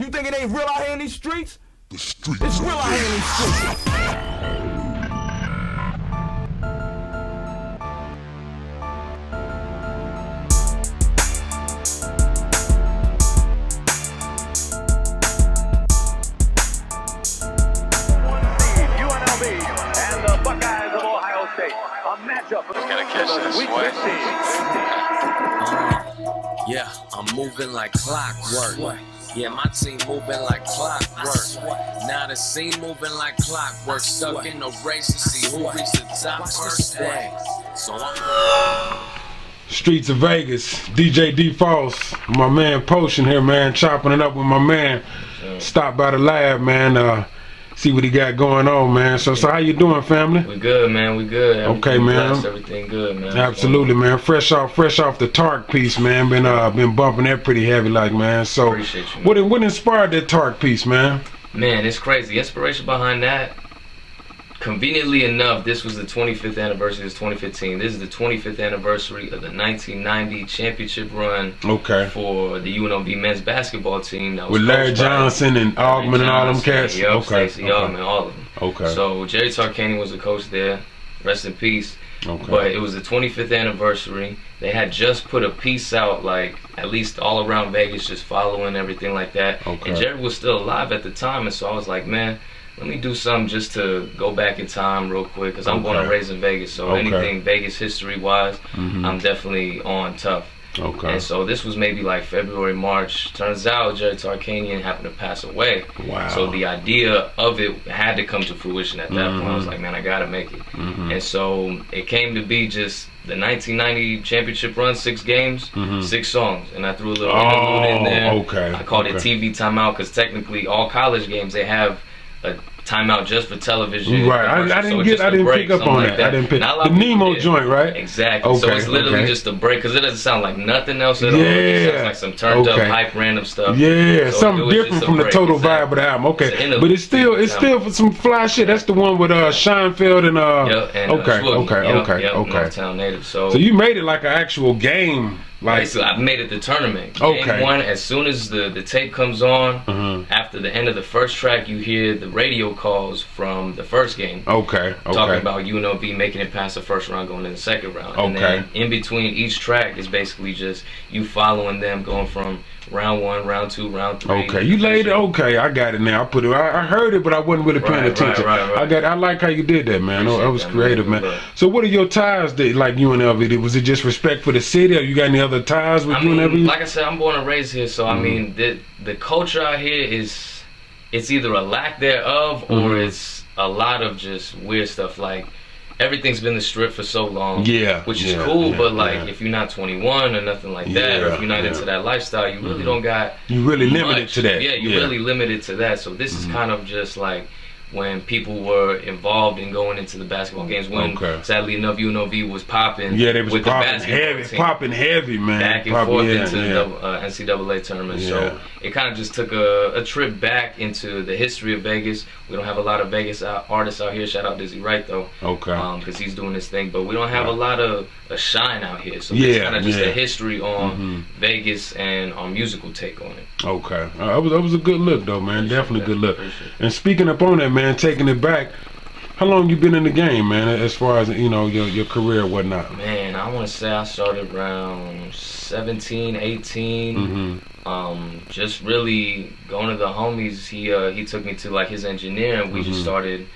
You think it ain't real out here in these streets? The streets. It's real out here in these streets. Yeah, I'm moving like clockwork. Yeah, my team moving like clockwork. Now the scene moving like clockwork. Stuck in a race to see who reached the top first. So I'm Streets of Vegas, DJ D Falls, my man Potion here, man, chopping it up with my man. Stop by the lab, man. See what he got going on, man. So how you doing, family? We good, man. We good. Okay, man. Blessed, everything good, man. Absolutely, man. Fresh off the Tark piece, man. Been bumping that pretty heavy, like, man. So appreciate you, man. What inspired that Tark piece, man? Man, it's crazy. The inspiration behind that, conveniently enough, this was the 25th anniversary. It's 2015. This is the 25th anniversary of the 1990 championship run. Okay. For the UNLV men's basketball team. That was with Larry Johnson and Augman and all them cats. Yep, okay. Stacey Augman, all of them. Okay. So Jerry Tarkanian was the coach there. Rest in peace. Okay. But it was the 25th anniversary. They had just put a piece out, like, at least all around Vegas, just following everything like that. Okay. And Jerry was still alive at the time, and so I was like, man, let me do something just to go back in time real quick, because I'm born and raised in Vegas, so anything Vegas history-wise, I'm definitely on tough. Okay. And so this was maybe like February, March. Turns out Jerry Tarkanian happened to pass away. Wow. So the idea of it had to come to fruition at that point. I was like, man, I gotta make it. And so it came to be just the 1990 championship run, 6 games, 6 songs. And I threw a little interlude in there. Okay. I called it TV timeout, because technically all college games, they have a timeout just for television. Right, I didn't pick up on that. I didn't pick the Nemo joint, right? Exactly. Okay, so it's literally just a break, because it doesn't sound like nothing else at all. It sounds like some turned up, hype, random stuff. Yeah, so something different from the total vibe of the album. Okay, but it's still for some fly shit. That's the one with Scheinfeld and okay. Northtown native. So you made it like an actual game. Like, so I made it the tournament. Game 1, as soon as the tape comes on, after the end of the first track, you hear the radio calls from the first game. Okay. Talking about UNLV making it past the first round, going to the second round. And then in between each track is basically just you following them, going from round 1, round 2, round 3. Okay, you laid it. Okay, I got it now. I heard it, but I wasn't really paying attention. Right. I like how you did that, man. That was creative, man. So what are your ties that like UNLV? Was it just respect for the city, or you got any other ties with UNLV? Like I said, I'm born and raised here, so I mean the culture out here it's either a lack thereof or it's a lot of just weird stuff. Like, everything's been the strip for so long, which is cool, but like if you're not 21 or nothing like that, or if you're not into that lifestyle, you really don't got you really much. limited to that. Yeah, you're really limited to that. So this is kind of just like when people were involved in going into the basketball games, when sadly enough UNLV was popping. Yeah, they was with popping the heavy, popping heavy, man. Back and forth into the NCAA tournament. So it kind of just took a trip back into the history of Vegas. We don't have a lot of Vegas artists out here. Shout out Dizzy Wright though. Because he's doing this thing. But we don't have a lot of shine out here. So it's kind of just a history on Vegas and our musical take on it. Okay. That was a good look though, man. Definitely a good look. And speaking up on that, man, taking it back, how long you been in the game, man, as far as your career and whatnot? Man, I want to say I started around 17, 18. Just really going to the homies. He took me to like his engineer, and we just started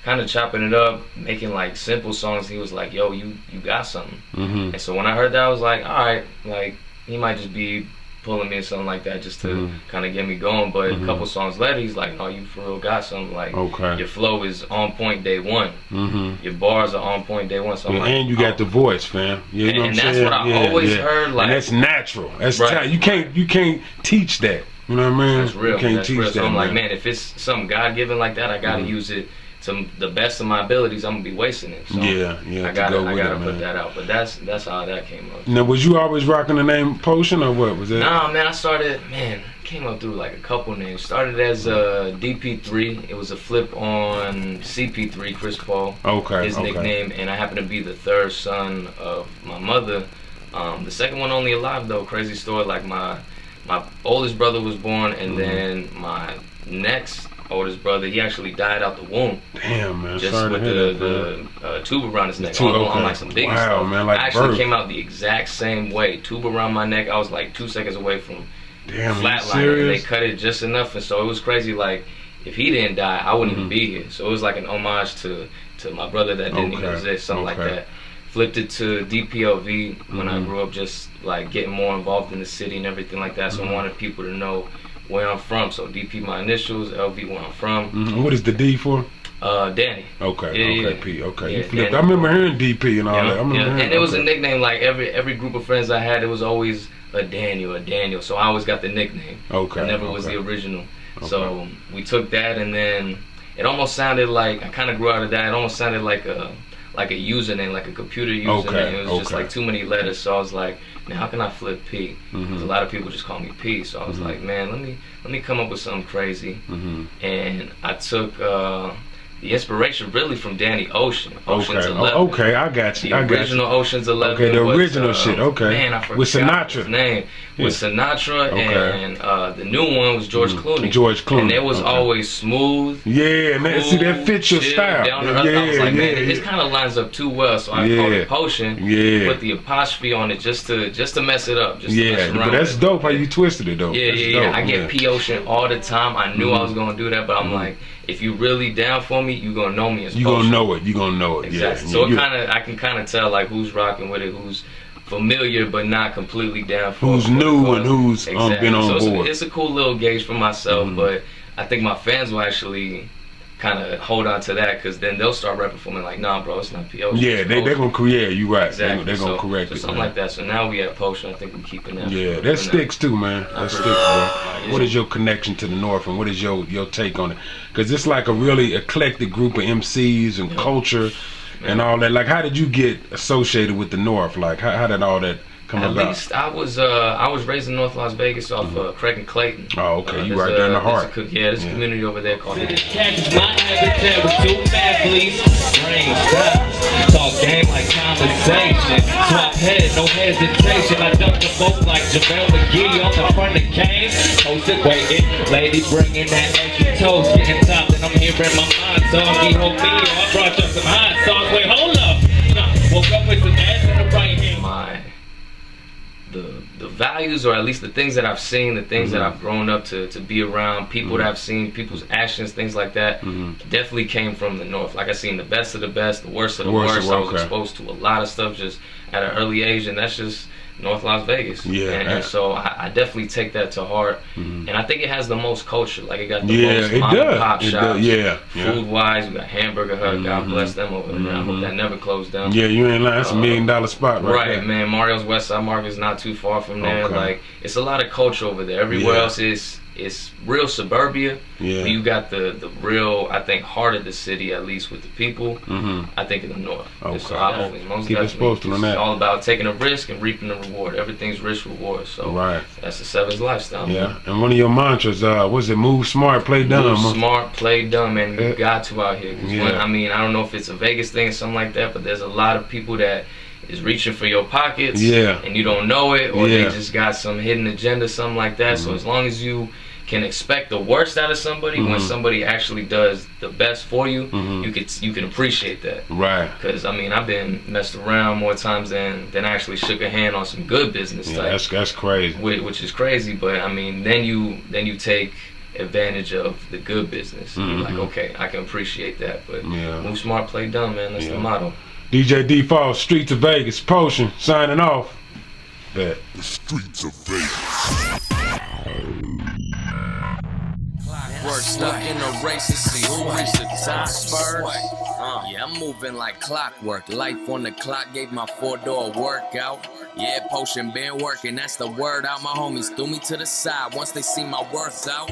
kind of chopping it up, making like simple songs. He was like, yo, you got something. And so when I heard that, I was like, all right, like he might just be pulling me or something like that just to kind of get me going. But a couple songs later, he's like, no, you for real got something. Like, your flow is on point day one. Your bars are on point day one. So I'm like, and you got the voice, fam. You know and that's what I always heard. Like, and that's natural. That's you can't teach that. You know what I mean? That's real. You can't that's teach real. that. So I'm like, man, if it's something God given like that, I gotta use it to the best of my abilities. I'm gonna be wasting it. So I gotta put that out. But that's how that came up. Now, was you always rocking the name Potion, or what was it? Nah, man, I started, came up through like a couple names. Started as DP3. It was a flip on CP3, Chris Paul. His nickname, and I happen to be the third son of my mother. The second one only alive though. Crazy story. Like my my oldest brother was born, and then my next oldest brother, he actually died out the womb. Damn, man. Just Sorry with the tube around his neck. On like some biggie wow, stuff. man, like I actually birth. came out the exact same way. Tube around my neck. I was like 2 seconds away from flatlining, and they cut it just enough, and so it was crazy. Like, if he didn't die, I wouldn't even be here. So it was like an homage to my brother that didn't even exist, something like that. Flipped it to DPLV when I grew up, just like getting more involved in the city and everything like that. So I wanted people to know where I'm from. So DP my initials, LV where I'm from. What is the D for? Danny. Okay, P. Okay, Yeah, you flipped. Danny. I remember hearing DP and all that. I remember hearing, and it was a nickname. Like every group of friends I had, it was always a Daniel. So I always got the nickname. Okay. I never was the original. So we took that, and then it almost sounded like, I kind of grew out of that. It almost sounded like a username, like a computer username. It was just like too many letters. So I was like, man, how can I flip P? Because a lot of people just call me P. So I was like, man, let me come up with something crazy. And I took the inspiration really from Danny Ocean. Ocean's 11. Okay, I got you. The original Ocean's 11. Okay, the original shit. Okay. Man, I forgot with Sinatra. his name. With Sinatra, and the new one was George Clooney. George Clooney. And it was always smooth. Yeah, and that, see, that fits your style. Down to earth. I was like, man, it kind of lines up too well. So I called it Potion. Yeah. Put the apostrophe on it just to mess it up. Just to mess around but that's with it. dope how you twisted it though. Yeah. I get P Ocean all the time. I knew I was gonna do that, but I'm like, if you really down for me, you gonna know me as you Potion. You gonna know it. Exactly. Yeah. So I can kind of tell like who's rocking with it, who's familiar but not completely down for who's new and who's been on board. It's a cool little gauge for myself, but I think my fans will actually kind of hold on to that, because then they'll start repping for me like, nah, bro, it's not P.O. Yeah, they're gonna create. You right. Exactly. They're gonna correct it. Something like that. So now we at Potion. I think we're keeping that. Yeah, that sticks too, man. That sticks, bro. What is your connection to the North, and what is your take on it? Because it's like a really eclectic group of MCs and culture and all that. Like, how did you get associated with the North? Like, how did all that come about? At least I was raised in North Las Vegas off Craig and Clayton. Oh, okay. You right there in the heart. There's a community over there called My habitat with two families. Brain stop. Talk game like conversation. Swap head, no hesitation. I dumped the boat like JaVale McGee on the front of cane. Hosted waiting. Lady bringing that extra toast. Getting top, and I'm hearing my mind. Soggy, hope me. I brought you some hot sauce. Wait, hold up. Woke up with some ass in the right hand. The values, or at least the things that I've seen, the things that I've grown up to be around, people that I've seen, people's actions, things like that, definitely came from the North. Like, I seen the best of the best, the worst of the worst. I was exposed to a lot of stuff just at an early age, and that's just North Las Vegas. And so I definitely take that to heart, and I think it has the most culture. Like, it got the most mom and pop shops. Food wise, we got Hamburger Hut. God bless them over there. I hope that never closed down. Yeah, you ain't lying. That's $1 million spot right there. Man. Mario's West Side Market is not too far from there. Like, it's a lot of culture over there. Everywhere else it's real suburbia. But you got the real, I think, heart of the city, at least with the people. I think in the North. So most keep us posted on that. It's all about taking a risk and reaping the reward. Everything's risk reward. So that's the Sevens lifestyle. Man. And one of your mantras, was it move smart, play dumb? Move smart, play dumb, man. You got to out here. I mean, I don't know if it's a Vegas thing or something like that, but there's a lot of people that is reaching for your pockets, and you don't know it, or they just got some hidden agenda, something like that. So as long as you can expect the worst out of somebody, when somebody actually does the best for you, you can appreciate that. Right. Because I mean, I've been messed around more times than actually shook a hand on some good business. That's crazy. Which is crazy, but I mean, then you take advantage of the good business. You're like, okay, I can appreciate that, but move smart, play dumb, man. That's the motto. DJ D Falls, Streets of Vegas, Potion, signing off. Bet. The Streets of Vegas. We're stuck in a race to see who reached the top first. Yeah, I'm moving like clockwork. Life on the clock gave my 4-door workout. Yeah, Potion been working, that's the word out. My homies threw me to the side once they see my worth out.